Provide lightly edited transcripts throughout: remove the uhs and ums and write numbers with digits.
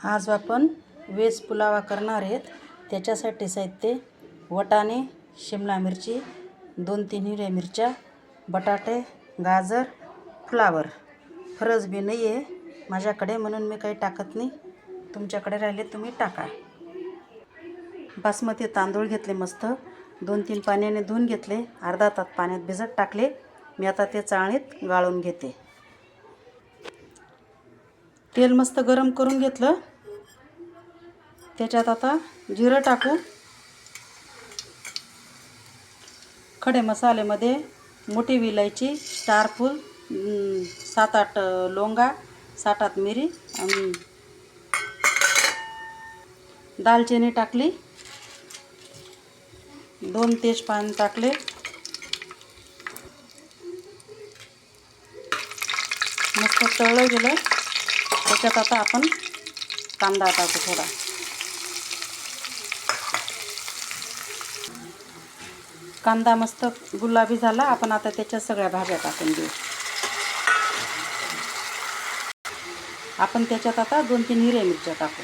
आज आपण व्हेज पुलाव करणार आहेत। त्याच्यासाठी साहित्य वाटाणे, शिमला मिरची, 2-3 हिरव्या मिरच्या, बटाटे, गाजर, फ्लावर। फरस बी नाही आहे माझ्याकडे म्हणून मी काही टाकत नाही, तुमच्याकडे राहिले तुम्ही टाका। बासमती तांदूळ घेतले, मस्त 2-3 पाण्याने धुवून घेतले, अर्धा तास पाण्यात भिजत टाकले। मी आता ते चाळणीत गाळून घेते। तेल मस्त गरम करून घेतलं, त्याच्यात आता जिरं टाकू। खडे मसाल्यामध्ये मोठी विलायची, स्टार फूल, 7-8 लवंगा, 7-8 मिरी आणि दालचिनी टाकली, 2 तेजपान टाकले। मस्त तळलं गेलं, त्याच्यात आता आपण कांदा टाकू थोडा। कांदा मस्त गुलाबी झाला, आपण आता त्याच्यात सगळ्या भाज्या टाकून देऊ। आपण त्याच्यात आता 2-3 हिरव्या मिरच्या टाकू।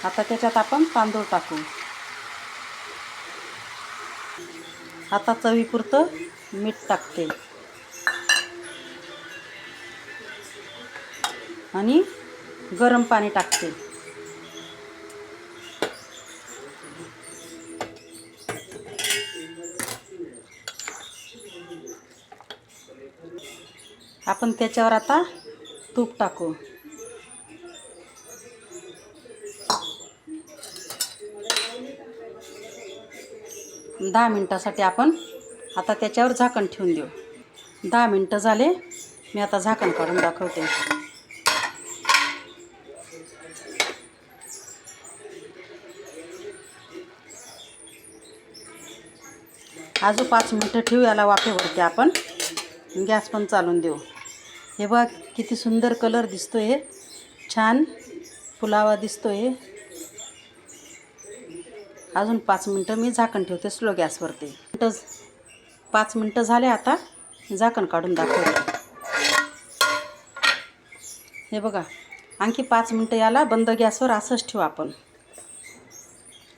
आता त्याच्यात आपण तांदूळ टाकू। आता चवीपुरतं मीठ टाकते आणि गरम पाणी टाकते। आपण त्याच्यावर आता तूप टाकू। दहा मिनिटासाठी आपण आता त्याच्यावर झाकण ठेवून देऊ। 10 मिनिटं झाले, मी आता झाकण काढून दाखवते। अजून 5 मिनिटं ठेवू याला वाफेवरती, आपण गॅस पण चालून देऊ। हे बघ किती सुंदर कलर दिसतोय, छान पुलावा दिसतोय। अजून 5 मिनिटं मी झाकण ठेवते स्लो गॅसवरती। 5 मिनिटं झाले, आता झाकण काढून दाखवते। हे बघा, आणखी 5 मिनिटं याला बंद गॅसवर असंच ठेवू आपण,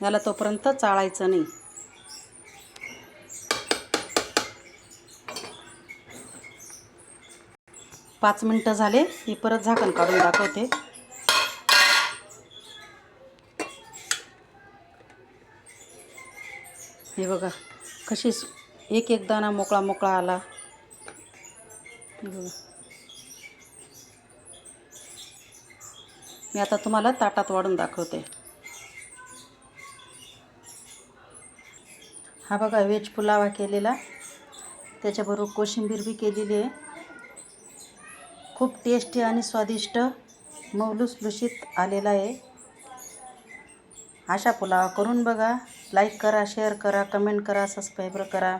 याला तोपर्यंत चाळायचं नाही। 5 मिनिटं झाले, मी परत झाकण काढून दाखवते। हे बघा कशी एक दाणा मोकळा मोकळा आला। हे बघा, मी आता तुम्हाला ताटात वाढून दाखवते। हा बघा व्हेज पुलावा केलेला, त्याच्याबरोबर कोशिंबीर बी केलेली आहे। खूप टेस्टी आणि स्वादिष्ट मऊ लुसलुशीत आलेला आहे। अशा पुलावा करून बघा। लाईक करा, शेअर करा, कमेंट करा, सबस्क्राईब करा।